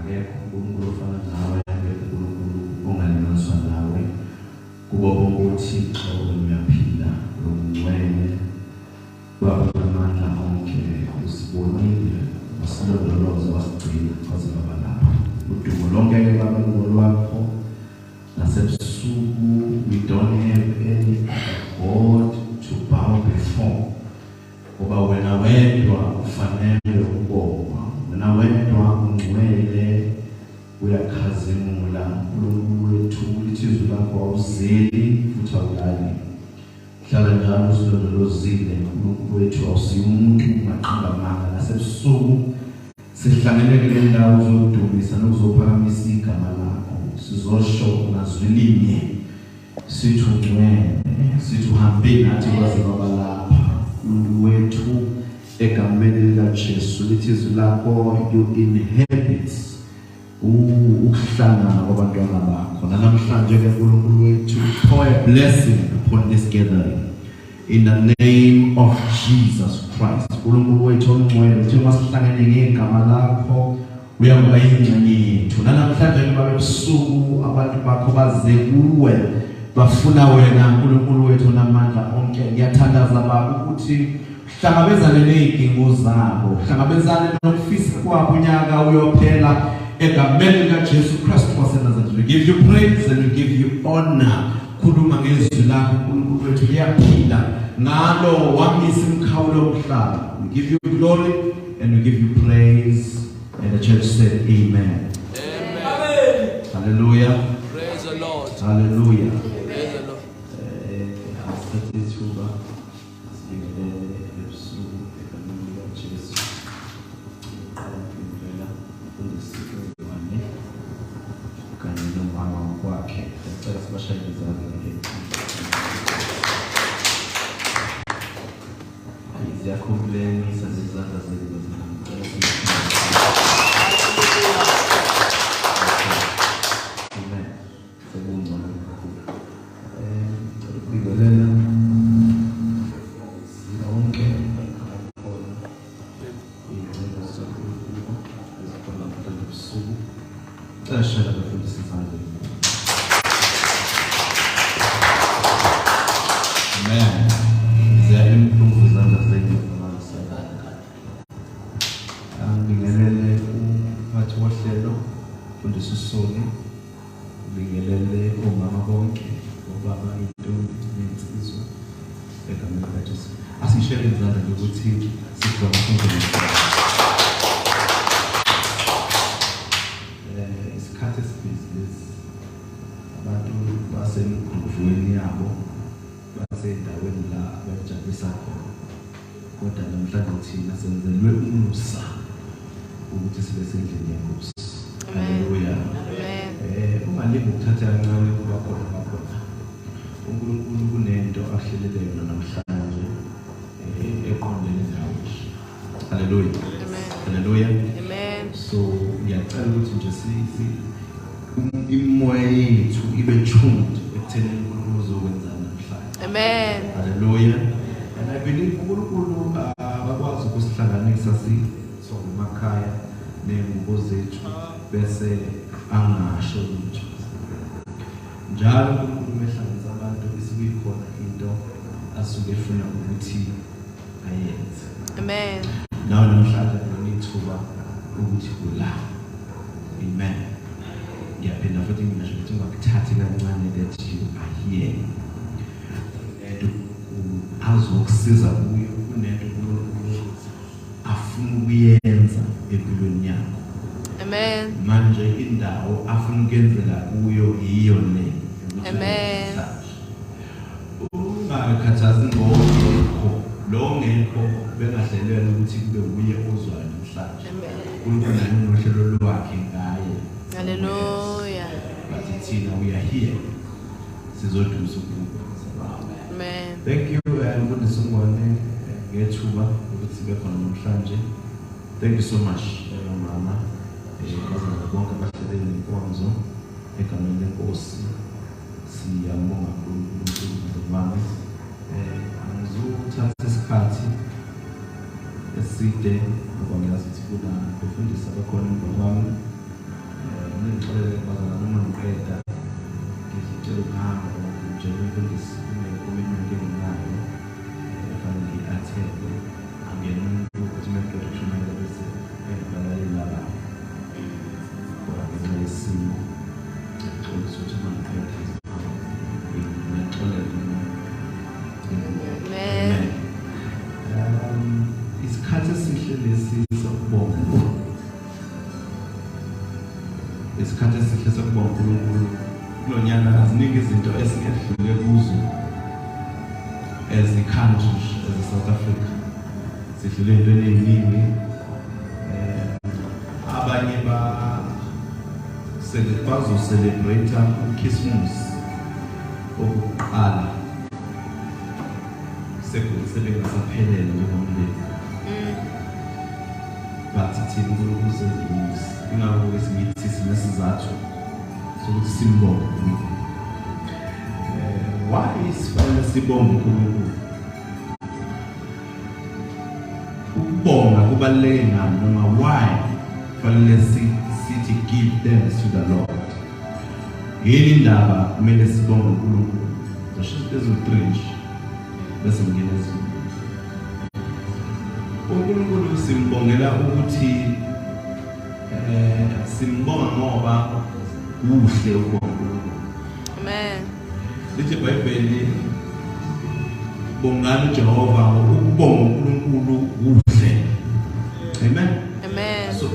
akekho uNkulunkulu ofana nawe, akekho uNkulunkulu ongalinganiswa nawe. Kuba bonke uThixo uyaphila, ungcwele, Baba amandla onke, usibonile, wasilondoloza, wasigcina, waze baba lapha. Udumo lonke-ke Baba lwakho, nasebusuku, we don't have any other God to bow before. Ngoba wena wedwa ufanele ukubongwa, wena wedwa ungcwele, uyakhazimula. uNkulunkulu wethu, izwi lakho awuzeli futhi awulali. Hlala njalo usilondolozile uNkulunkulu wethu, awusiyi umuntu ungaqamba amanga. Nasebusuku sihlangene kule ndawo uzodumisa nokuzophakamisa igama lakho, sizosho ngazwi linye sithi ungcwele, sithi uhambe nathi kwaze baba lapha. uNkulunkulu wethu, egameni likaJesu lithi izwi lakho, you inhabit ukuhlangana kwabantwana bakho. Namhlanje-ke uNkulunkulu wethu, pour a blessing upon this gathering in the name of Jesus Christ. uNkulunkulu wethu ongcwele, njengoba sihlangene ngegama lakho, uyakuba yingxenye yethu. Namhlanje Baba ebusuku abantu bakho baze kuwe bafuna wena uNkulunkulu wethu namandla onke. Ngiyathandaza Baba ukuthi hlangabezane nezidingo zabo, hlangabezane nokufisa kwabo unyaka uyophela egameni likaJesu Kristu waseNazaretha. We give you praise and we give you honor. Khuluma ngezwi lakho uNkulunkulu wethu, liyaphila ngalo wamisa imkhawulo omhlaba. We give you glory and we give you praise. And the church said amen. Amen. Hallelujah. Praise the Lord. Hallelujah. Praise the Lord. Hallelujah. Amen. So ngiyacela ukuthi nje imoya yethu ibe tuned ekutheni uNkulunkulu uzokwenza namhlanje. Amen. Hallelujah. And I believe uNkulunkulu bakwazi ukusihlanganisa emakhaya nengubo zethu bese angasho lutho. Njalo uNkulunkulu ehlanganisa abantu besikhona into asuke efuna ukuthi ayenze. Amen. Now namhlanje nginithuba ukuthi kula. Amen. Ngiyaphinda futhi ngingasho ukuthi ngakuthathi kancane that you are here. Azokusiza kuyo kunento uNkulunkulu afuna ukuyenza empilweni yakho. Amen. Manje indawo afuna ukuyenzela kuyo iyo le. Amen. Ungakhathazi ngokho lo ngekho bengahlelelwa ukuthi kube uye ozwayo namhlanje. uNkulunkulu unohlelo lwakhe ngaye. Hallelujah. But thina we are here sizodusa uNkulunkulu. Amen. Thank you mfundisi Ngwane ngethuba ukuthi sibe khona namhlanje. Thank you so much mama. Bazana bonke abahlelele inkonzo egameni lenkosi. Siyabonga uNkulunkulu mama. Ngizothatha isikhathi eside ngoba ngiyazi ukuthi kuna befundisa abakhona emva kwami lesi sokubonga. Isikhathi esihle sokubonga uNkulunkulu. Kulonyaka aziningi izinto esingedlule kuzo as a country, as a South Africa. Sidlule entweni eziningi. Abanye bazo celebrate Christmas okuqala. Sebengasaphelele njengomlimi. But thina uNkulunkulu usendumise. Ingakho ngithi sinesizathu sokuthi simbonge. Why isifanele sibonge uNkulunkulu? Ukubonga kubaluleke ngani noma why kufanele sithi give thanks to the Lord? Yini indaba kumele sibonge uNkulunkulu? Zasho ezo-3 bese ngene ezweni. uNkulunkulu simbongela ukuthi simbonga ngoba kuhle ukubonga uNkulunkulu. Amen. Lithi iBhayibheli bongani uJehova ukubonga uNkulunkulu kuhle. Amen. Amen. So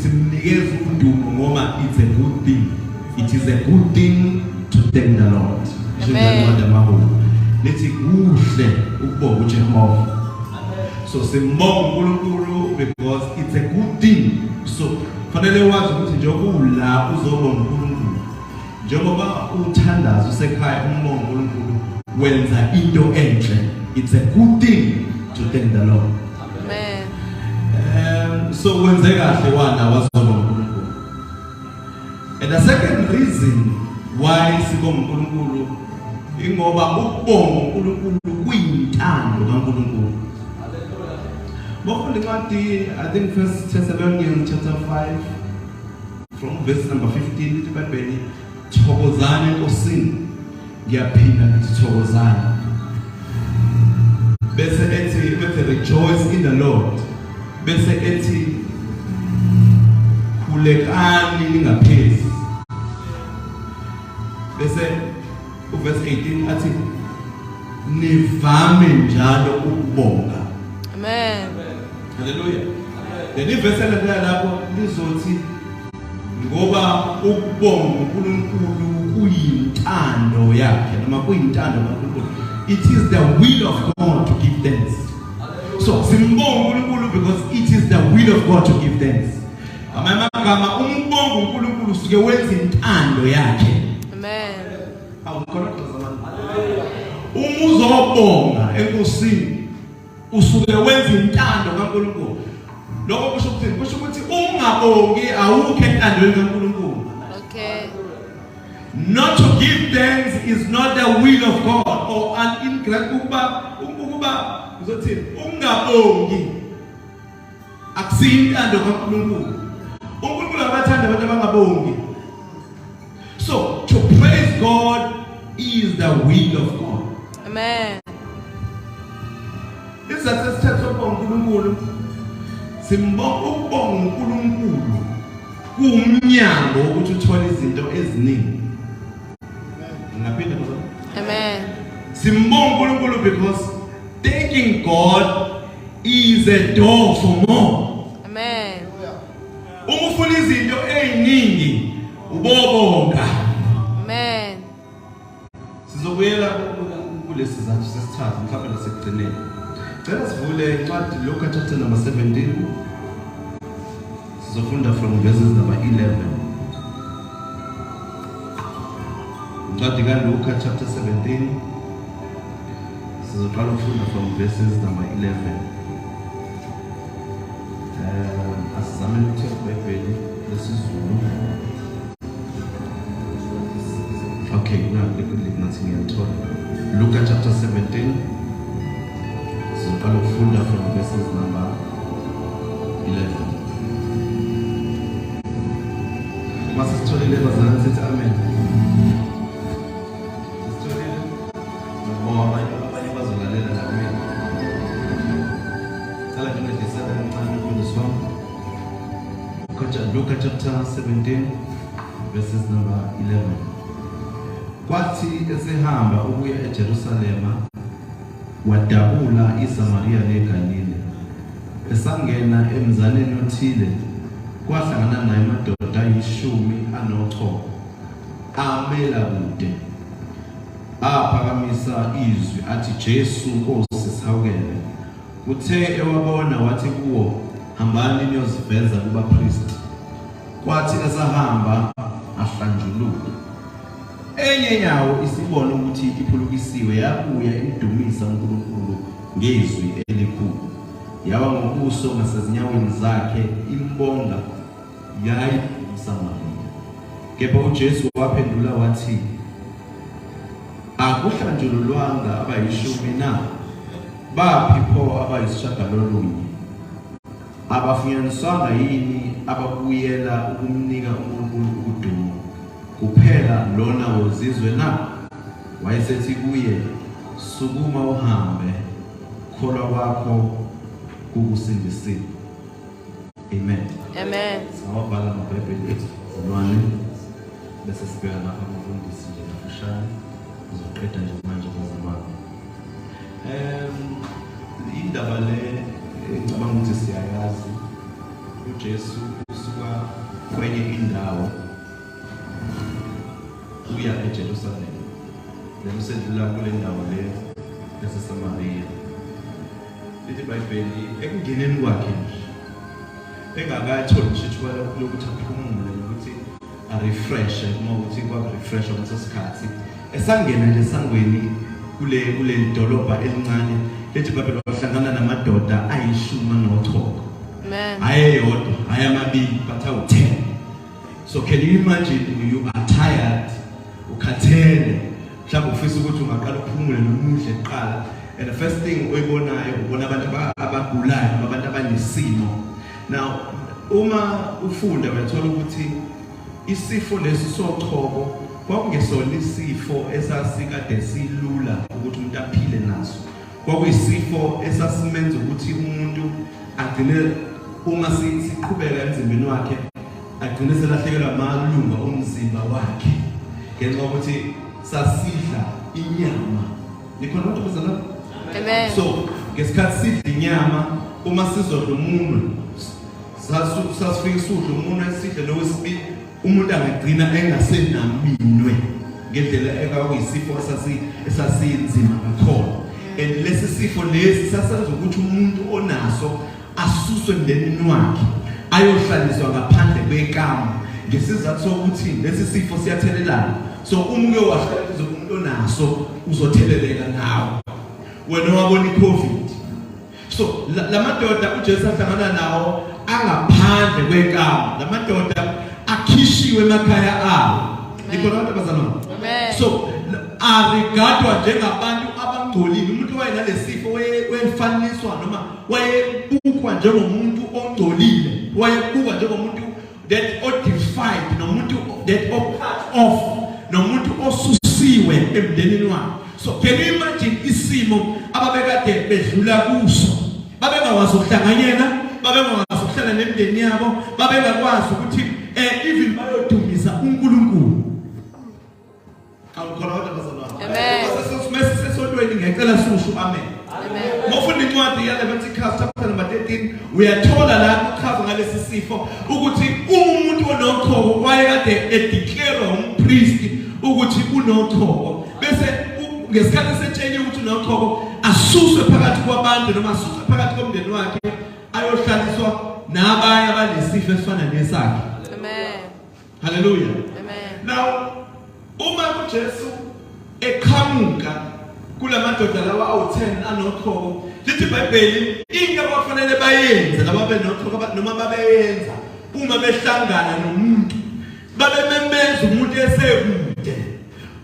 simnikeza udumo ngoba it's a good thing. It is a good thing to thank the Lord. Amen. Lithi kuhle ukubonga uJehova. So simbonga uNkulunkulu because it's a good thing. So fanele wazi ukuthi njengoba la uzobonga uNkulunkulu, njengoba uthandaza usekhaya umbonga uNkulunkulu wenza into enhle. It's a good thing to thank the Lord. Amen. So wenze kahle wana wazobonga uNkulunkulu. And the second reason why sibonga uNkulunkulu ingoba ukubonga uNkulunkulu kuyintando kaNkulunkulu. I think 1 Thessalonians chapter 5 from verse number 15 lithi iBhayibheli thokozani enkosini ngiyaphinda ngithi thokozani bese ethi rejoice in the Lord bese ethi khulekani ningaphezi bese uverse 18 athi nivame njalo ukubonga. Amen. Hallelujah. Then verse 11 lapho lizothi ngoba ukubonga uNkulunkulu kuyintando yakhe noma kuyintando kaNkulunkulu. It is the will of God to give thanks. So simbonga uNkulunkulu because it is the will of God to give thanks. Amagama umbonga uNkulunkulu suke wenza intando yakhe. Amen. Awukhona zamani. Umuzobonga enkosini usuke wenza intando kaNkulunkulu. Lokho kusho ukuthi ungabongi awukho entandweni kaNkulunkulu. Okay. Not to give thanks is not the will of God or an ingratitude ukuba uzothi ungabongi akusiyintando kaNkulunkulu. uNkulunkulu abathanda abantu abangabongi. So to praise God is the will of God. Amen. Isathu sithatha ukubonga uNkulunkulu simbonga ukubonga uNkulunkulu kuumnyango ukuthi uthole izinto eziningi. Ngaphinda ngizolo. Amen. Simbonga uNkulunkulu because thanking God is a door for more. Amen. Uma ufuna izinto eziningi ubobonga. Amen. Sizobuyela kulesi sizathu sesithathu mhlawumbe nasekugcineni. Cela sivule incwadi Luka chapter number 17. Sizofunda from verses number 11. Incwadi kaLuka chapter 17. Sizoqala ukufunda from verses number 11. Asizame ukuthi iBhayibheli lesizulu. Okay, now nothing at all. Luka chapter 17. So I'll follow from verses number 11. Must story level and amen. Story amen. Tell me the 7 this one. Luka chapter 17 verses number 11. Kwathi esehamba ukuya eJerusalema wadabula iSamaria neGalile. esangena emzaleni othile kwahlangana naye amadoda ayishumi anoxhobo amela kude aphakamisa izwi athi Jesu Nkosi sihawukele. Uthe ewabona wathi kuwo hambani niyoziveza kubapristi. Kwathi esahamba ahlanjuluka. Enye nyawo isibona ukuthi iphulukisiwe yabuya idumisa uNkulunkulu ngezwi elikhulu. Yawa ngobuso ngasezinyaweni zakhe imbonga yayidumisa Maria. Kepha uJesu waphendula wathi akuhlanjululwanga abayishumi na? Baphi pho abayisishagalolunye? Abafunyaniswanga yini ababuyela ukumnika uNkulunkulu udumo? Kuphela lona wozizwe na? Wayesethi kuye, sukuma uhambe, kholwa kwakho kukusindisile. Amen. Amen. Sawabhala amabhayibheli ethu zonwane bese sibheka lapha umfundisi nje kafushane uzoqeda nje manje kwezimali. Indaba le ngicabanga ukuthi siyayazi. uJesu usuka kwenye indawo uya eJerusalem. Lemusedlula kule ndawo le yaseSamaria. Lithi iBhayibheli ekungeneni kwakhe engakatholi isithuba lokuthi aphumule ukuthi refresh uma ukuthi kwa-refresh ngalesikhathi esangena nje esangweni kule dolobha elincane lethi iBhayibheli wahlangana namadoda ayishumi anoxhobo. Amen. Ayeyodwa ayamabili but awu-10. So can you imagine you are tired, ukhathele, mhlawumbe ufisa ukuthi ungaqala uphumule nomudle kuqala, and the first thing oyibonayo ubona abantu abagulayo, abantu abanesimo. Now uma ufunda uyathola ukuthi isifo lesi soxhobo kwakungesona isifo esasikade silula ukuthi umuntu aphile naso. Kwakuyisifo esasimenza ukuthi umuntu agcine uma siqhubeka emzimbeni wakhe agcine selahlekelwa amalunga omzimba wakhe ngenxa yokuthi sasidla inyama. Nikhona ukuthi bazana? Amen. So ngesikhathi sidla inyama uma sizodla umuntu sasifika sudla umuntu esidle lowesibili umuntu angagcina engasenaminwe ngendlela ekuyisifo esasinzima kakhulu. And lesi sifo lesi sasenza ukuthi umuntu onaso asuswe emndenini wakhe ayohlaliswa ngaphandle kwekama ngesizathu sokuthi lesi sifo siyathelelana. So umuntu owahlaliswa umuntu onaso uzotheleleka nawe wena wabona iCovid. So lamadoda uJesu ahlangana nawo angaphandle kwekama, lamadoda akhishiwe emakhaya abo. Nikhona abantu abazalwane? Amen. So arigadwa njengabantu abangcolile. Umuntu wayenalesifo wayefaniswa noma wayebukwa njengomuntu ongcolile, wayebukwa njengomuntu that defied, nomuntu that cut off, nomuntu osusiwe emndenini wakhe. So can you imagine isimo ababekade bedlula kuso? Babengawazi ukuhlanganyela, babengawazi ukuhlala nemndeni yabo, babengakwazi ukuthi even bayodumisa uNkulunkulu. Amen. Ngicela sushu amen. Amen. Mofunda incwadi ya Leviticus chapter number 13 uyathola la kuchaza ngalesi sifo ukuthi umuntu onoxhobo wayekade edeclare umpriest ukuthi unoxhobo, bese ngesikhathi setsheni ukuthi unoxhobo asuswe phakathi kwabantu noma asuswe phakathi komndeni wakhe ayohlaliswa nabanye abanesifo esifana nesakhe. Amen. Hallelujah. Amen. Now uma uJesu eqhamuka kulamadoda lawa awu-10 anoxhobo, lithi iBhayibheli into abafanele bayenze laba benoxhobo noma babeyenza uma behlangana nomuntu babememeza umuntu esekude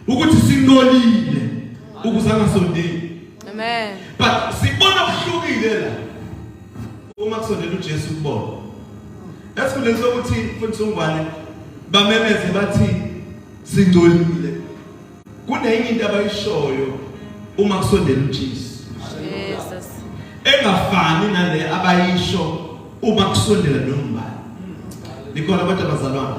ukuthi sinolile ukuze angasondeli. Amen. But sibona kuhlukile la uma kusondela uJesu kubona. Esifundeni sokuthi mfundisi ungwane bamemeze bathi singcolile. Kunenye into abayishoyo uma kusondela uJesu. Jesus. Engafani nale abayisho uma kusondela nombani. Nikhona abantu abazalwana.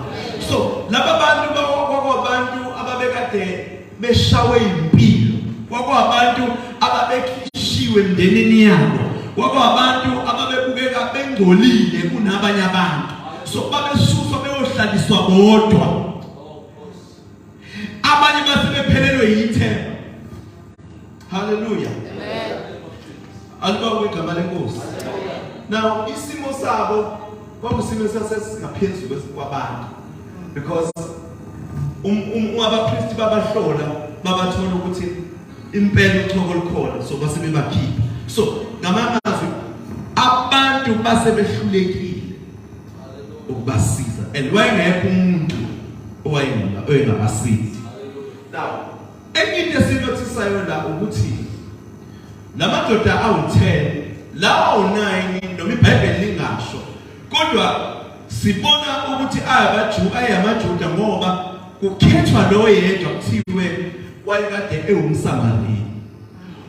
So laba bantu bakwabantu ababekade beshawe impilo, kwakwabantu ababekhishiwe emndenini yabo, kwakwabantu ababebukeka babengcolile kunabanye abantu. So babesuswa beyohlaliswa bodwa. Abanye basebephelelwe yithemba. Hallelujah. Amen. Alibonge igama lenkosi. Now isimo sabo kwakusimo sasesingaphezulu kwabantu because abapristi babahlola babathola ukuthi impela uthoko likhona so basebebakhipha. So ngamazwi abantu basebehlulekile ukubasiza and wayengekho umuntu owayengabasizi. Now enye into esinotisayo la ukuthi lamadoda awu10 lawo 9 noma iBhayibheli lingasho kodwa sibona ukuthi ayamaJuda ngoba kukhethwa lo yedwa kuthiwe wayekade ewumSamariya.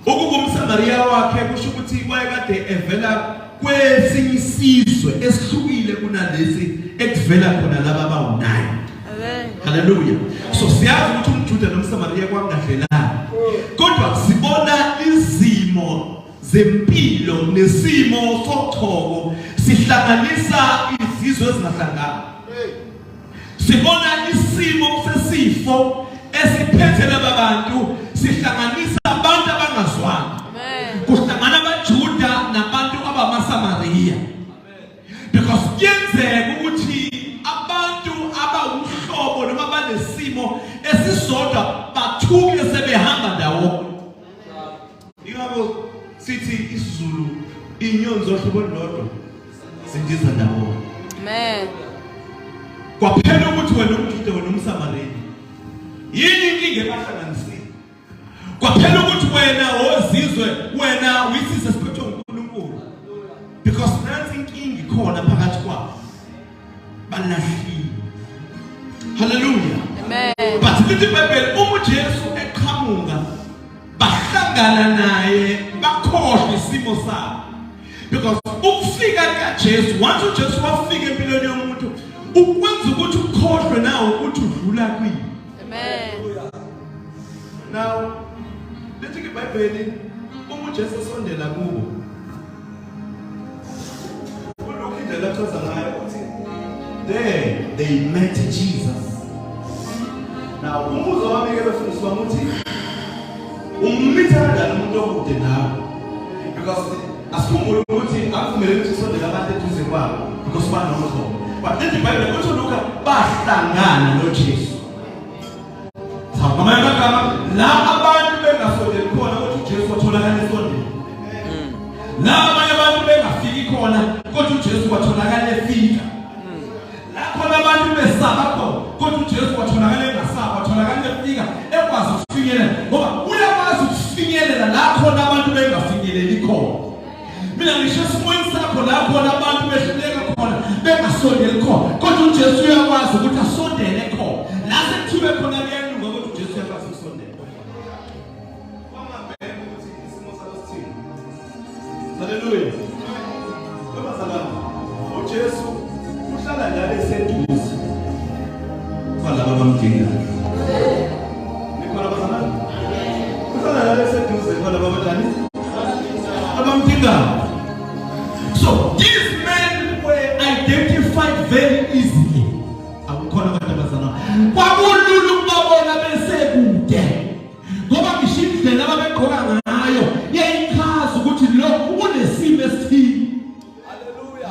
UkungumSamariya wakhe kusho ukuthi wayekade evela kwesinye isizwe esihlukile kunalesi ekuvela khona laba bawu9. Amen. Hallelujah. So siyazi ukuthi umJuda nomSamariya kwangadlelana. Kodwa sibona izimo zempilo nesimo sochoko sihlanganisa izizwe ezingahlangana. Sibona isimo sesifo esiphethe laba bantu sihlanganisa abantu abangazwani. Amen. Kuhlangana abaJuda nabantu abamaSamariya. Because kuyenzeka ukuthi abantu abawuhlobo noma banesimo esisodwa bathuke sebehamba ndawo. Ingabo sithi isiZulu inyoni zohlobo olulodwa sindiza ndawo. Amen. Kwaphela ukuthi wena umJuda wena umSamariya yini inkinga ebahlanganisile. Kwaphela ukuthi wena ozizwe wena uyisizwe siphethwe uNkulunkulu. Because nansi inkinga ikhona phakathi kwabo. Balahlile. Hallelujah. Amen. But lithi iBhayibheli uJesu eqhamuka bahlangana naye bakhohlwa isimo sabo. Because ukufika kaJesu once uJesu wafika empilweni yomuntu ukwenza ukuthi ukhohlwe nawe ukuthi udlula kwini. Amen. Now lithi iBhayibheli uJesu esondela kubo kulokhu indlela achaza ngayo ukuthi there they met Jesus. Now umbuzo wami ke bafundiswa ukuthi ummitha kanjani umuntu okude nawe because asikhumbule ukuthi akuvumeleki ukuthi usondele abantu eduze kwabo because banomhlobo. But lithi iBhayibheli ukuthi lokho bahlangana noJesu. Ngamanye amagama la abantu bengasondeli khona ukuthi uJesu watholakala esondele. La abanye abantu bengafiki khona kodwa uJesu watholakala efika. La khona abantu besaba khona kodwa uJesu watholakala engasaba watholakala efika ekwazi ukufinyelela ngoba uyakwazi ukufinyelela la khona abantu bengafinyeleli khona. Mina ngisho esimweni sakho la khona abantu behluleka khona bengasondeli khona kodwa uJesu uyakwazi ukuthi asondele khona. La sekuthiwe khona liyalunga ukuthi uJesu uyakwazi ukusondela. Kwamabheke ukuthi isimo sakho sithini. Hallelujah. Abazalwane, uJesu uhlala njalo eseduze kwalabo abamdingayo. Nikhona abazalwane? Uhlala njalo eseduze kwalabo abamdingayo. So these men were identified very easily. Akukhona abantu abazalwane. Kwakulula ukubabona besekude. Ngoba ngisho indlela ababegqoka ngayo yayichaza ukuthi lo unesimo esithile.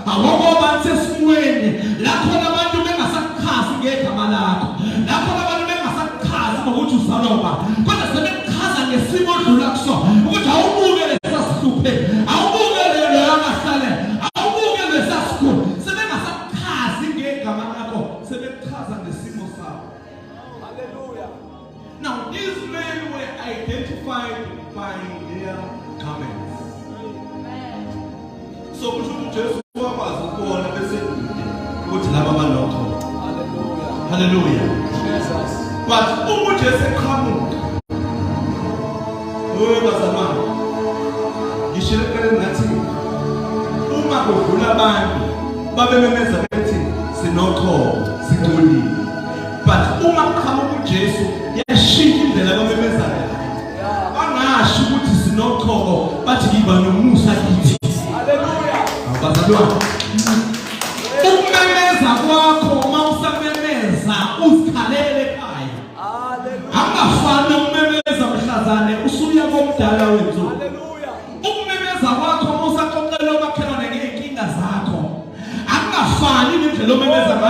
Awukho abantu sesimweni la khona abantu bengasakhazi ngegama lakho. La khona abantu bengasakhazi ngokuthi uzalwa. Kodwa sebechaza ngesimo odlula kuso ukuthi awubuke lesasihluphe. Awubuke lo yamahlale. Awubuke lesasikhulu. Sebengasakhazi ngegama lakho. Sebechaza ngesimo sakho. Hallelujah. Now these men were identified by their garments. So kusho uJesu wakwazi ukubona bese ukuthi laba banokho. Hallelujah. Hallelujah. Jesus. But uJesu eqhamuka. Bazalwane. Ngishilo ngathi uma kudlula abantu babememeza bethi sinokho siqolile. But uma qhamuka uJesu yashintsha indlela abamemeza ngayo. Bangasho ukuthi sinokho bathi ngiba nomusa kithi. Hallelujah. Bazalwane.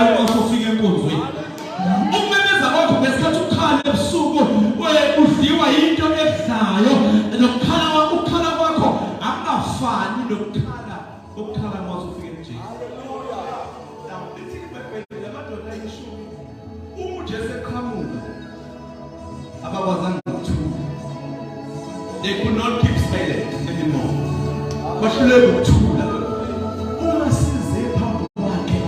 ngayo usufika enkonzweni. Ukumemeza kwakho ngesikhathi ukhala ebusuku udliwa into edlayo nokukhala kwakho akungafani nokukhala uma usufika eJesu. Now lithi iBhayibheli lamadoda ayishumi uJesu eqhamuka abakwazanga ukuthula. They could not keep silent anymore. Bahluleka ukuthula. Uma size phambi kwakhe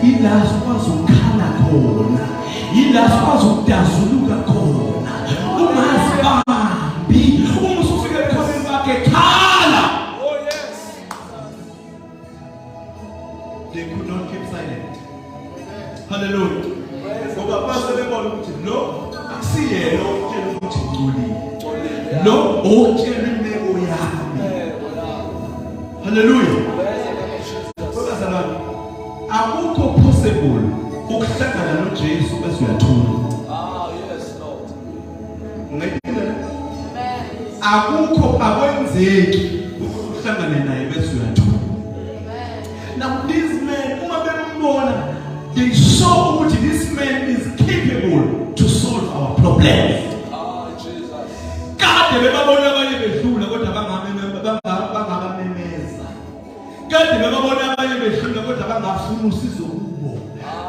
ila sikwazi ukukhala khona, ila sikwazi ukudazuluka khona. Ungazibambi uma usufika ekhoneni bakhe khala. Oh yes. They could not keep silent. Hallelujah. Ngoba basebebona ukuthi no akusiyena okutshela ukuthi ngcolile. No okutshela imeko yami. Hallelujah. Bazalwane, akukho possible ukuhlangana noJesu bese uyathula. Yes Lord. Ngayibona. Akukho akwenzeki ukuhlangana naye bese uyathula. Now this man uma bembona they saw ukuthi this man is capable to solve our problems. Jesus. Kade bebabona abanye bedlula kodwa bangabamemeza. Kade bebabona abanye bedlula kodwa bangafuna usizo kubo.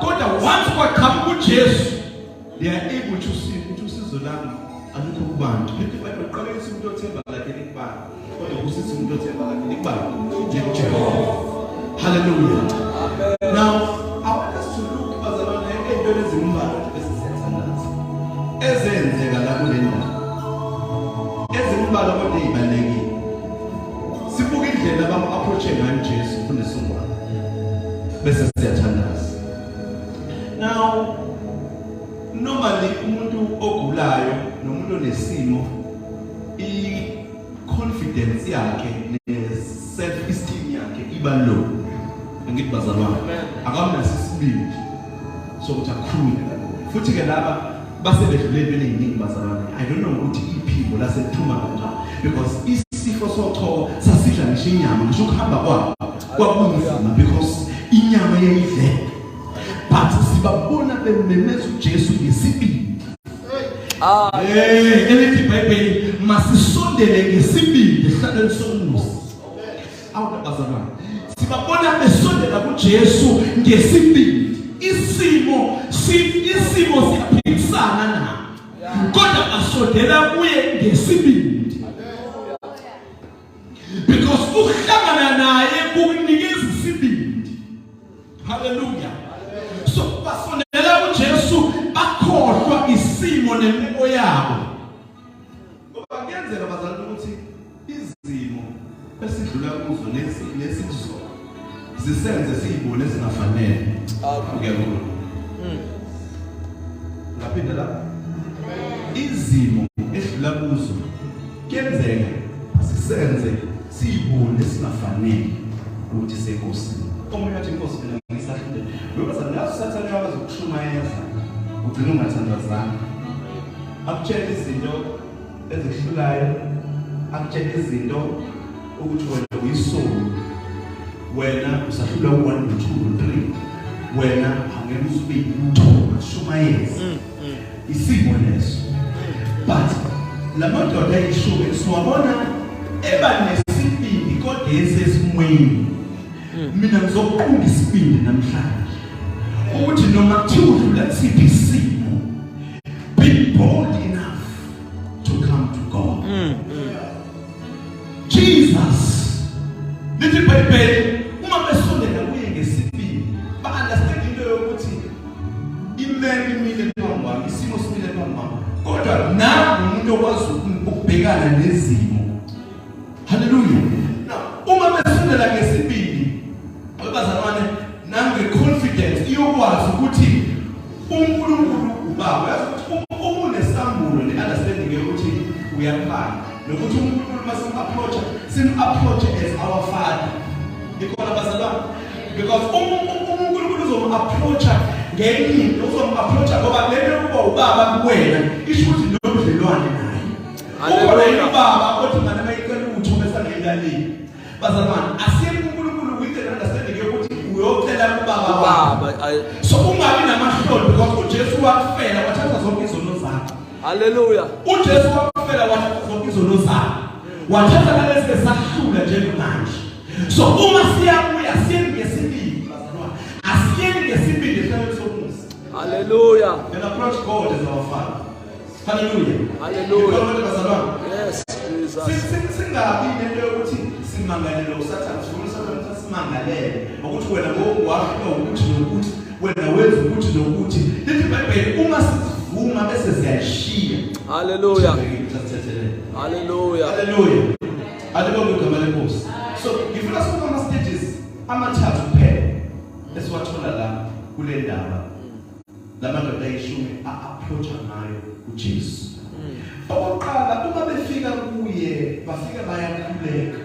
Kodwa once kwaqhamuka uJesu they are able to see ukuthi usizo lami alukho kubantu. Lithi Bible qalisa umuntu othemba lakhe likubani. Kodwa kusisi umuntu othemba lakhe likubani. Jehova. Hallelujah. Amen. Now I want us to look bazalwane ezintweni ezimbalwa esisenzanazo. Ezenzeka la kule ndawo. Ezimbalwa kodwa ezibalekile. Sibuka indlela abam-approach ngayo uJesu mfundisi wami. Bese siyathandaza. Now normally umuntu ogulayo nomuntu onesimo i-confidence yakhe ne-self-esteem yakhe iba low. Ngithi bazalwane akamnaso isibindi sokuthi akhulume kaloko. Futhi ke laba basebedlule entweni eziningi bazalwane. I don't know ukuthi iphimbo lasephuma kanjani because isifo sochoko sasidla ngisho inyama ngisho ukuhamba kwakunzima because inyama yayidleka. But sibabona bememeza uJesu ngesibindi. Elithi iBhayibheli masisondele ngesibindi ehlalweni somusa. Awubazalwane sibabona besondela kuJesu ngesibindi. Isimo siyaphikisana naye kodwa basondela kuye ngesibindi because ukuhlangana naye kukunikeza isibindi. Hallelujah. So basondela kuJesu bakhohlwa isimo nemeko yabo. Ngoba kuyenzeka bazalwane ukuthi izimo esidlula kuzo nesizwe zisenze siyibone ezingafanele. Ngiyabona. Ngaphinda la. Izimo esidlula kuzo kuyenzeka sisenze siyibone ezingafanele ukuthi seNkosi. Omunye athi Nkosi mina ngisahlule. Ngoba sathana yakwazi ukushumayeza. Ugcina ungathandazana. Akutshela izinto ezihlulayo. Akutshela izinto ukuthi wena uyisolo. Wena usahlula 1 2 3. Wena angeke usibili uthoba shumayeza. Isimo leso. But la madoda ayishuke siwabona eba nesibindi kodwa esesimweni. Mina ngizoqhubeka isibindi namhlanje. Ukuthi noma kuthiwa siphi isimo be bold enough to come to God. Jesus lithi iBhayibheli uma besondela kuye ngesibindi ba-understand into yokuthi imele imile phambi kwami, isimo simile phambi kwami, kodwa nawe umuntu okwazi ukubhekana nezimo. Hallelujah. Now uma besondela ngesibindi abazalwane nange-confidence iyokwazi ukuthi uNkulunkulu ubaba yazi ukuthi unesambulo ne-understanding yokuthi uyaphana nokuthi uNkulunkulu sim-approach as our Father. Because abazalwane because uNkulunkulu uzom-approacha ngenye uzom-approacha ngoba lento kuba ubaba kuwena isho ukuthi nobudlelwane naye. Ukhona yini ubaba othi ngane mayicela utho besangelalini. Bazalwane asiye uNkulunkulu with an understanding yokuthi uyocela ubaba. So because uJesu wafela wathatha zonke izono zakho. Hallelujah. uJesu wafela wathatha zonke izono zakho. Wathatha nalezi esahlula njengamanje. So uma siyabuya siye ngesibindi bazalwane. Asiye ngesibindi ehlelweni somusa. Hallelujah. And approach God as our Father. Hallelujah. Hallelujah. Yes, Jesus. Singabi nento yokuthi simangalele usathana sifunisa simangalele ukuthi wena ngokwakho ukuthi nokuthi wena wenza ukuthi nokuthi lithi iBhayibheli uma sivuma bese siyashiya. Hallelujah. Hallelujah. Hallelujah. Hallelujah igama lenkosi. So ngifuna sibuke ama stages amathathu kuphela esiwathola la kule ndaba lamandoda ayishumi a-approach ngayo uJesu. Okokuqala uma befika kuye bafika bayakhuleka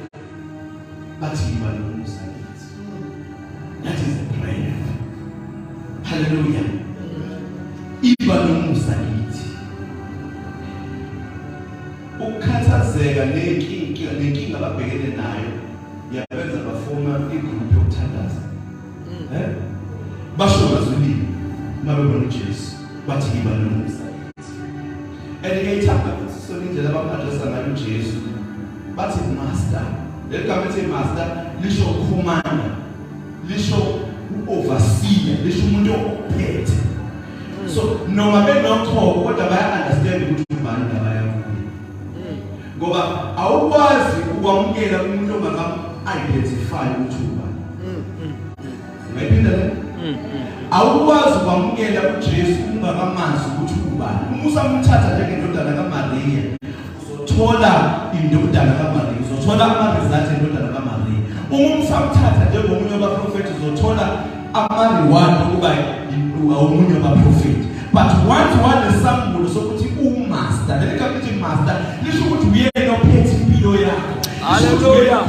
bathi yiba nomusa kithi. That is a prayer. Hallelujah. Iba nomusa kithi. Ukukhathazeka nenkinga ababhekene nayo yabenza bafoma igroup yokuthandaza. Basho bazulile uma bebona uJesu bathi yiba nomusa. And ngiyithanda ukuthi sona indlela abamhadresa ngayo uJesu bathi master. Le gama ethi master lisho commander, lisho overseer, lisho umuntu ophethe. So noma benokho kodwa baya understand ukuthi ubani abayakuyo. Ngoba awukwazi ukwamukela umuntu ongakam identify ukuthi ubani. Mayiphinda le? Awukwazi ukwamukela uJesu ungakamazi ukuthi ubani. Umusa umthatha njengendodana kaMaria. Uzothola indodana kaMaria. Uzothola ama-result endodana kaMaria. Uma umsamthatha njengomunye wabaprofeti uzothola ama-reward ukuba umunye wabaprofeti. But once one isambulo sokuthi umaster, leligama lithi master, lisho ukuthi uyena ophethe impilo yakho. Hallelujah.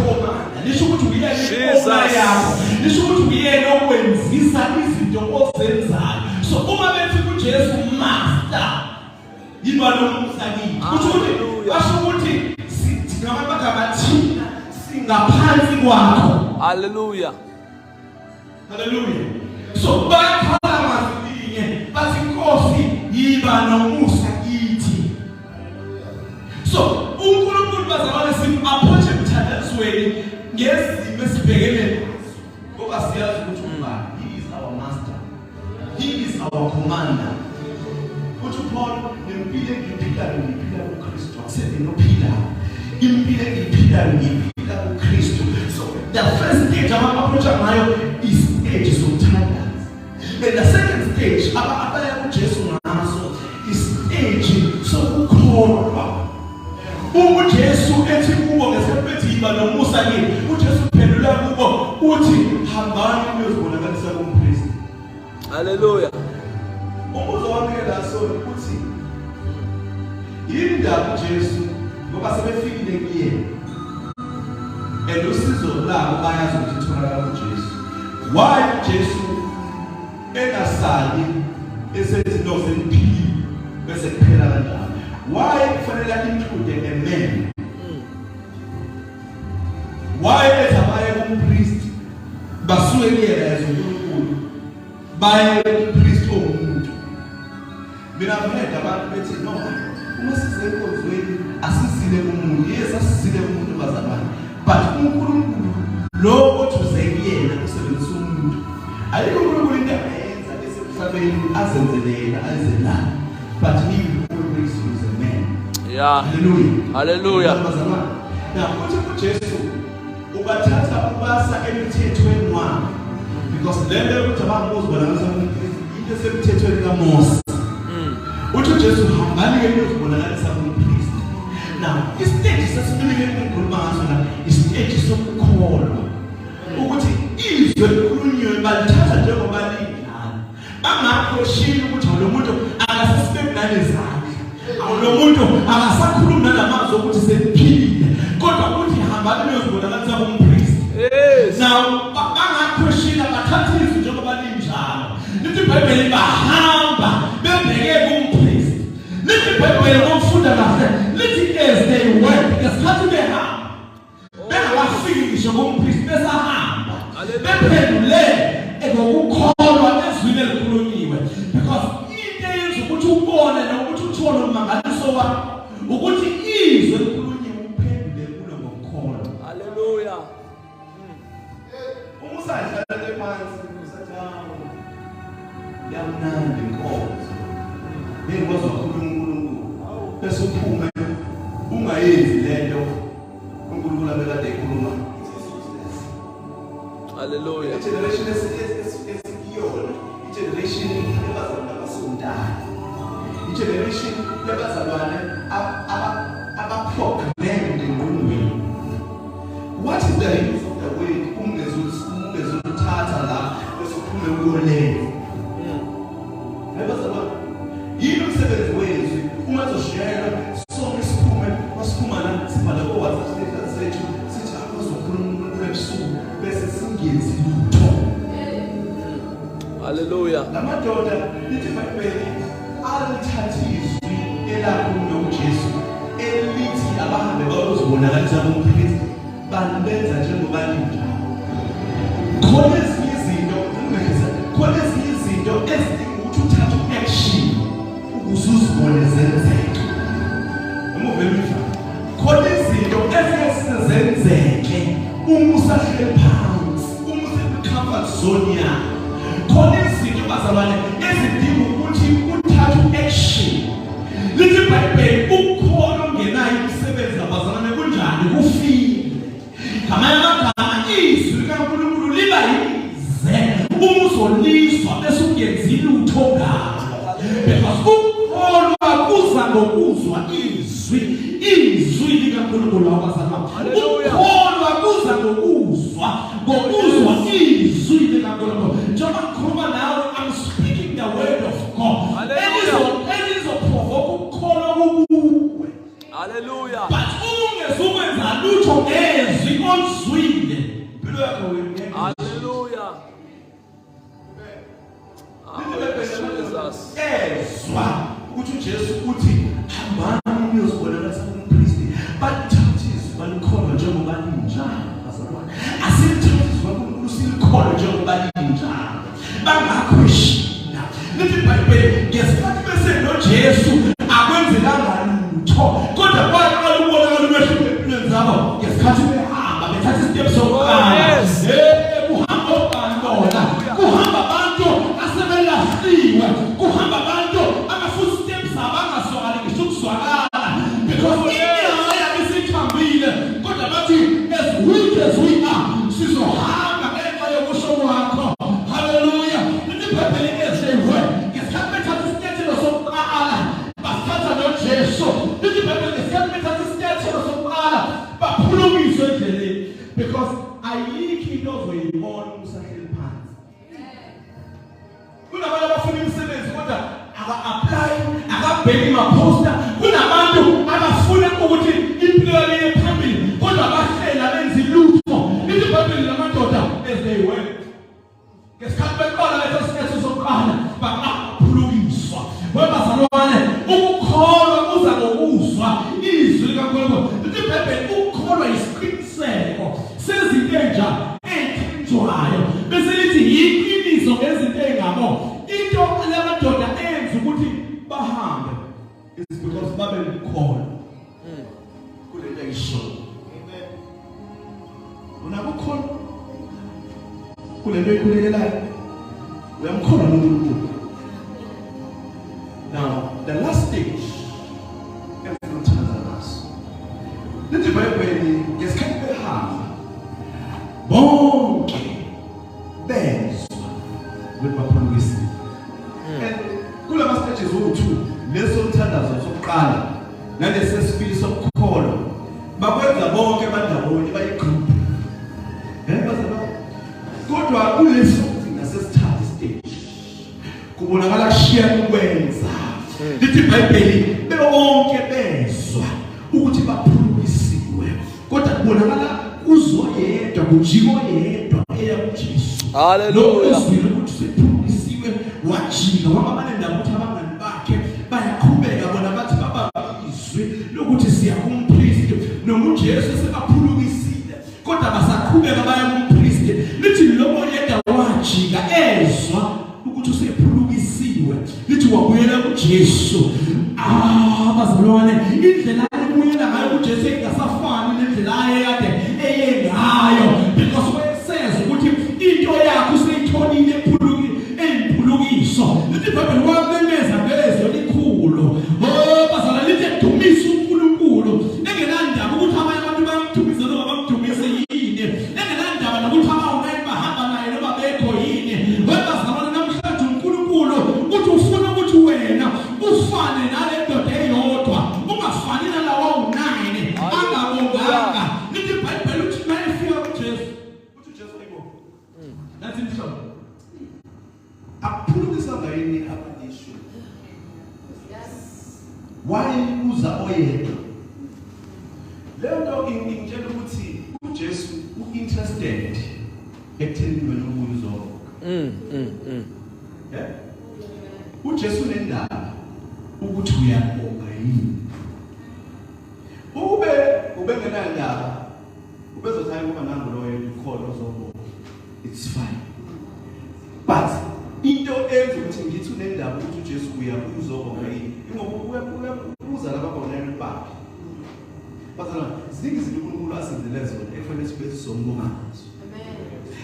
Lisho ukuthi uyena inkomo yakho. Lisho ukuthi uyena okwenzisa izinto ozenzayo. So uma bethi uJesu master, yiba nomusa kithi. Basho ukuthi singamagama thina singaphansi kwakho. Hallelujah. Hallelujah. So bakhala mazinye bathi Nkosi yiba nomusa kithi. So uNkulunkulu bazalwane sim-approach emthandazweni ngezimo esibhekene nazo. Ngoba siyazi ukuthi ubani, he is our master. He is our commander. Uthi Paul nempilo engiyiphilayo ngiphila kuKristu. Akusebenzi nophila. Impilo engiyiphilayo ngiphila kuKristu. So the first stage ama-approach ngayo is stage somthandazo. And the second stage abaya kuJesu ngaso is stage sokukholwa. uJesu ethi kubo ngesikhathi yiba nomusa kini, uJesu uphendula kubo uthi hambani niyozibonakalisa kumpristi. Hallelujah. Umbuzo wami ke la so uthi indaba uJesu ngoba sebefikile kuyena and usizo labo bayazi ukuthi itholakala kuJesu. Why uJesu engasali esethi no seniphili bese kuphela kanjalo? Why kufanele include a man? Why ezabaye kumpriest basuke kuyena ezonkulunkulu baye kumpriest omuntu? Mina ngifunda abantu bethi no, uma size enkonzweni asisile kumuntu. Yes, asisile kumuntu bazalwane, but uNkulunkulu lo othuze kuyena usebenzisa umuntu. Ayikho uNkulunkulu into ayenza esemhlabeni azenzelela azenala, but he always use a man. Yeah. Hallelujah. Hallelujah. Now uthi uJesu ubathatha ubasa emithethweni wakhe, because lelo ukuthi abambuzo bonakala into esemthethweni kaMose. Uthi uJesu hambani ke niyozibonakalisa kumpriest. Now istage sesibili engikhuluma ngaso la istage sokukholwa ukuthi izwe likhulunywe balithatha njengoba linjalo. Bangakhoshini ukuthi lo muntu akasisibeki nalezandla, lo muntu akasakhuluma namazwi ukuthi seniphilile, kodwa ukuthi hambani niyozibonakalisa kumpriest. Yes. Now bangakhoshini bathatha izwi njengoba linjalo. Lithi iBhayibheli bahamba bebheke kumpriest. Lithi iBhayibheli ngokufunda kahle lithi as they went, ngesikhathi behamba bengakafiki ngisho kumpriest besahamba bephendule ngokukholwa ezwini elikhulunyiwe, because sowa ukuthi izwe likhulunywe uphendule kulo ngokukholwa. Hallelujah. Uma usadlala phansi usathi yamnandi inkonzo. Ngikwazi ukukhuluma uNkulunkulu. Bese uphume ungayenzi lento uNkulunkulu abekade ekhuluma. Hallelujah. Generation esiyona, generation yabazalwane abasondala. Generation yabazalwane aba-proclaimed engqondweni. What is the use of the word ungezoluthatha la esiphume ukuyolenza? Yabazalwane yini umsebenzi wezwi uma zoshayela sonke siphuma la sibhala ko-WhatsApp status sethu sithi akuzokhuluma ebusuku bese singenzi lutho. Hallelujah. Lamadoda lithi iBhayibheli alithatha izwi elakhulunywa uJesu elithi abahambe bayozibonakalisa kumphristi banbenza njengoba linjalo. Khona ezinye izinto ezidinga ukuthi uthathe action ukuze uzibone zenzeka. Khona izinto ezizenzeke uma usahleli phansi, uma usekwicomfort zone yakho. Khona izinto bazalwane ezidinga ukuthi uthathe action. Lithi iBhayibheli ukukholwa ongenayo imisebenzi abazalwane kunjani kufile. Ngamanye amagama izwi likaNkulunkulu liba yize uma uzolizwa bese ungenzi lutho ngalo. Because ukukholwa kuza ngokuzwa izwi likaNkulunkulu abazalwane. Ukukholwa kuza ngokuzwa izwi likaNkulunkulu. Njengoba ngikhuluma nawe, I'm speaking the word of God. Elizoprovoke ukukholwa kukuwe. Hallelujah. But ungezukwenza lutho ngezwi ozwile impilo yakho uyengeke. Hallelujah. Jesus. Ezwa ukuthi uJesu uthi hambani niyozibonakalisa kumphristi bathathizwe balikholwa njengoba linjalo bazalwane. Asilithathizwe kuNkulunkulu silikholwa njengoba linjalo. Bangakhwishina. Lithi iBhayibheli ngesikhathi bese noJesu akwenzelanga lutho kodwa kwaqala ukubonakala umehluko empilweni zabo ngesikhathi behamba bethatha isitepu sokuqala. Kuhamba obantwana, kuhamba abantu asebelahliwe, kuhamba abantu ama-footsteps abangaswakali ngisho ukuzwakala because inyama yabo isithambile kodwa bathi as weak as we are sizohamba ngenxa yokusho kwakho. Hallelujah. Lithi iBhayibheli eziwe ngesikhathi bethatha isinyathelo sokuqala bathatha noJesu. Lithi iBhayibheli ngesikhathi bethatha isinyathelo sokuqala baphulumiswe endleleni because ayikho into ozoyibona usahleli phansi. Kunabantu abafuna imisebenzi kodwa aka-apply, akabheki ama-poster. Kunabantu abafuna ukuthi impilo yabo iye phambili kodwa bahlela benza lutho. Lithi iBhayibheli lamadoda as they went ngesikhathi beqala leso sinyathelo sokuqala baphulukiswa. Bazalwane, ukukholwa kuza ngokuzwa izwi likaNkulunkulu. Lithi iBhayibheli ukukholwa yisiqiniseko sezinto ezithenjwayo bese lithi yiqiniso ngezinto ezingabo. Into lamadoda enza ukuthi bahambe is because babe ukukholwa kule nto ayishoyo. Amen. Unakukholwa kule nto ikhulekelayo uyamkholwa uNkulunkulu. Now the last stage lithi iBhayibheli ngesikhathi behamba bonke bezwa bebaphulukisile. And kulama stages owu-2 leso mthandazo sokuqala nalesesibili sokukholwa bakwenza bonke bandawonye bayigroup. Kodwa kuleso nasesithathu stage kubonakala kushiya ukwenza. Lithi iBhayibheli bonke bezwa ukuthi baphulukisiwe kodwa kubonakala uzwa yedwa kujiko yedwa eya kuJesu. Hallelujah. Ukuthi sephulukisiwe wajika wababane ndabuthi abangani bakhe bayaqhubeka bona bathi baba izwi lokuthi siya kumphristi noma uJesu sebaphulukisile kodwa basaqhubeka baya kumphristi. Lithi lo yedwa wajika ezwa ukuthi usephulukisiwe. Lithi wabuyela kuJesu bazalwane indlela ayibuyela ngayo kuJesu ingasafani nendlela ayekade eyengayo because when says ukuthi into yakho useyitholile emphulukiso lithi iBhayibheli wamemeza ngezwi elikhulu bazalwane lithi dumisa uNkulunkulu engenandaba ukuthi abanye abantu bamdumise noma bamdumise yini engenandaba nokuthi abawunayo bahamba naye noma bekho yini bazalwane namhlanje uNkulunkulu uthi ufuna ukuthi wena ufane nale ndoda eyodwa ungafani nalawo awunayini angabonganga lithi iBhayibheli uthi mayefika kuJesu uthi uJesu ayibo nathi mhlobo aphulukisa ngayini abadisho wayebuza oyedwa lento ingitshela ukuthi uJesu uinterested ekutheni wena ubuzo uJesu nendaba ukuthi uyabonga yini ube ngenandaba ubezothaya kuba nangu loyo ukhona ozobonga it's fine but into enza ukuthi ngithi unendaba ukuthi uJesu uzobonga yini ingoba ubuza lababonela bakhe bazalwa ziningi izinto uNkulunkulu asenzele zona efanele sibe sizombonga ngazo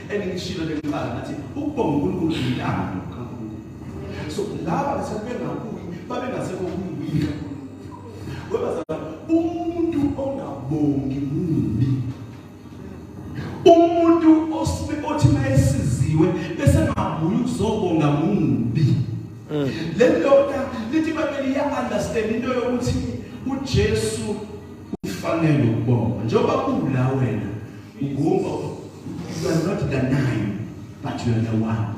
amen engishilo leqala nathi ukubonga uNkulunkulu yintando kaNkulunkulu so laba babengasekho kuyibika webazalwa umuntu ongabongi mubi umuntu othi mayesiziwe bese ngabuya ukuzobonga mubi le ndoda lithi iBhayibheli understand into yokuthi uJesu ufanele ukubonga njengoba kula wena ugomba you are not the nine but you are the one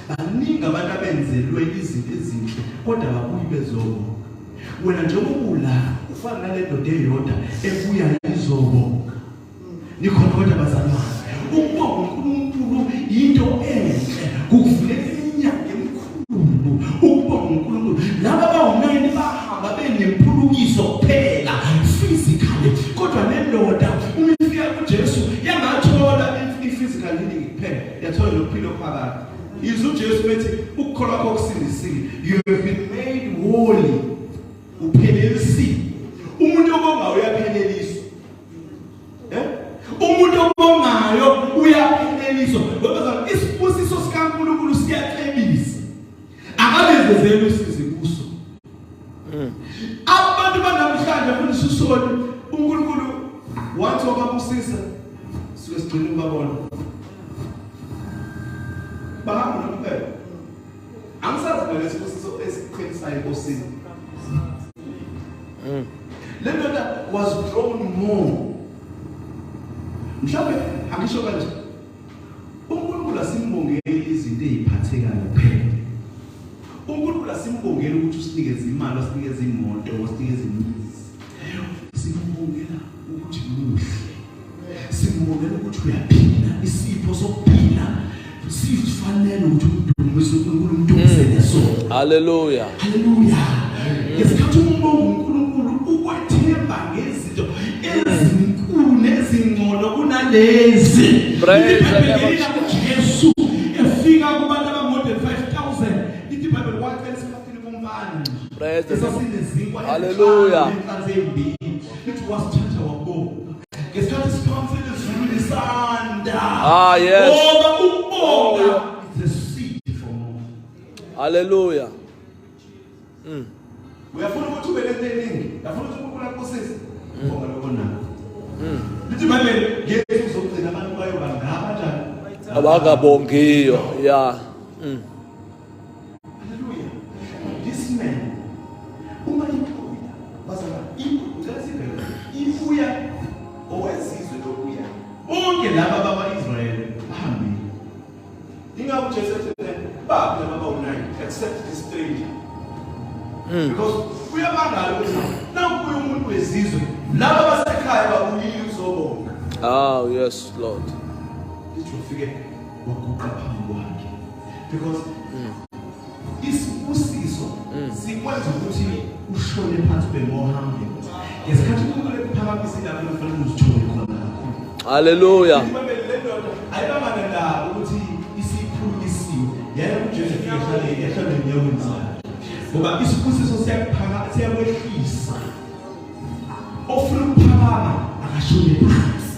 baningi abantu abenzelwe izinto ezinhle kodwa babuyi bezobonga wena njengoba ufana nale ndoda eyodwa ebuya izobonga nikhona kodwa bazalwane ukubonga uNkulunkulu into enhle kuvulela inyanga emkhulu ukubonga uNkulunkulu laba bawunayini bahamba benemphulukiso kuphela physically kodwa nendoda uma ifika kuJesu yangathola i-physical healing kuphela yathola nokuphila phakathi izwe uJesu bethi ukukholwa kwakho kusindisile you have been made holy uphelelisiwe umuntu obongayo uyapheleliswa umuntu obongayo uyaphelelisa ngoba isibusiso sikaNkulunkulu siyaxebisa akabezezela usizi kuso abantu banamhlanje futhi sisona uNkulunkulu wathi wababusisa suke sigcina ubabona bahamba nokuphela angisazi ngale sibusiso esiqhelisayo enkosini le ndoda was drawn more mhlawumbe angisho kanje uNkulunkulu asimbongeli izinto eziphathekayo kuphela uNkulunkulu asimbongeli ukuthi usinikeze imali usinikeze imoto usinikeze imizi simbongela ukuthi muhle simbongela ukuthi uyaphila isipho sokuphila sifanele ukuthi udumise uNkulunkulu umdumisele sona haleluya haleluya ngesikhathi uNkulunkulu ukwethemba ngezinto ezinkulu nezingcono kunalezi praise the Lord Jesu efika kubantu abamode 5,000 ithi iBhayibheli wathi esikhathini komfana praise the Lord haleluya it was church wabonga ngesikhathi siphonsele izulu lisanda yes ngoba ukubonga is a seed for more haleluya uyafuna ukuthi ube lenteningi uyafuna ukuthi ukubona kusisi ubonga lokona lithi iBhayibheli ngeke uzogcina abantu bayobanga kanjani abakabongiyo yeah haleluya this man uma ibuya bazala ibuya owezizwe lokuya bonke laba baba-Israyeli bahambile ingabe uJesu babu laba bawu-9 except the stranger because uyabangala ukuthi nakubuya umuntu wezizwe laba basekhaya babuyile ukuzobonga oh yes Lord lithi ufike waguqa phambi kwakhe because isibusiso sikwenza ukuthi ushone phansi bemohambe ngesikhathi uNkulunkulu ephakamisa lapho kufanele uzithole khona haleluya ayibamana la ukuthi isikhulisiwe yena uJesu yahlala enyaweni zakhe ngoba isibusiso siyakwehlisa ofuna ukuphakama akashone phansi.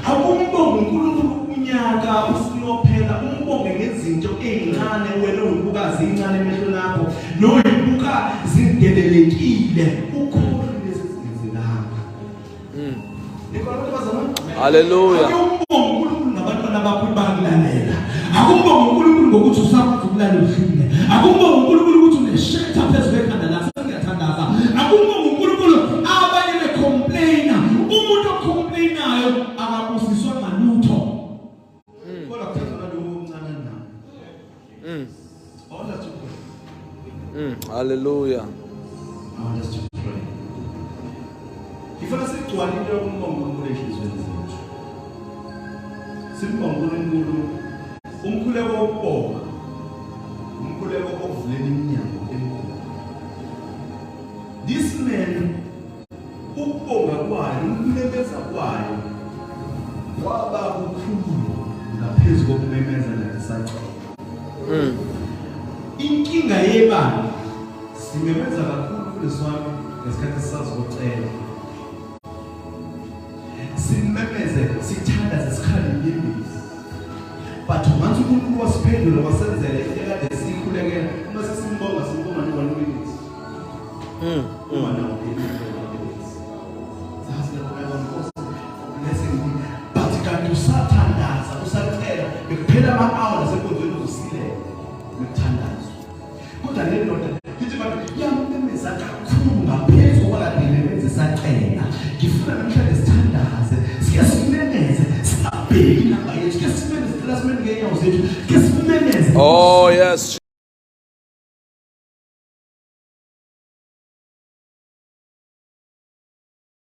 Akumbonge uNkulunkulu kunyaka usinophela, umbonge ngezinto ezincane wena uyibukazi incane emehlweni akho noyibuka zindelelekile ukhohle lezi zinzelanga. Hallelujah. Akumbonge uNkulunkulu ngabantwana bakho bakulalela. Akumbonge uNkulunkulu ngokuthi usakwazi ukulalela uhlule. Akumbonge uNkulunkulu ukuthi uneshelter phezulu ekhanda lakho ngiyathandaza. Akumbonge uNkulunkulu abanye becomplaina. Umuntu ocomplainayo akabusiswa ngalutho. Kodwa kuthethwa lokho okuncane na. All that you pray. Hallelujah. I want us to pray. Ifuna sigcwale into yokumbonga uNkulunkulu ehlizweni zethu. Simbonga uNkulunkulu umkhuleko wokubonga. Umkhuleko okuvulela iminyango emikhulu. This man ukubonga kwayo, ukumemeza kwayo kwaba kukhulu ngaphezu kokumemeza nasacela. Inkinga yebani simemeza kakhulu kuleswami ngesikhathi sisazocela. Simemeze sithanda sikhali yembizi. But once umuntu wasiphendula wasenzela into ekade siyikhulekela, uma sesimbonga simbonga nje 1 minute. Uma nawo but kanti usathandaza usacela bekuphela ama-hour nasenkonzweni uzosilela bekuthandaza. Kodwa le ndoda ithi bathi yamemeza kakhulu ngaphezu kokwakade imemeza isacela. Ngifuna namhlanje sithandaze, sike simemeze, singabheki inamba yethu, sike simemeze, sicela simemeze ngeenyawo zethu, sike simemeze. Oh yes.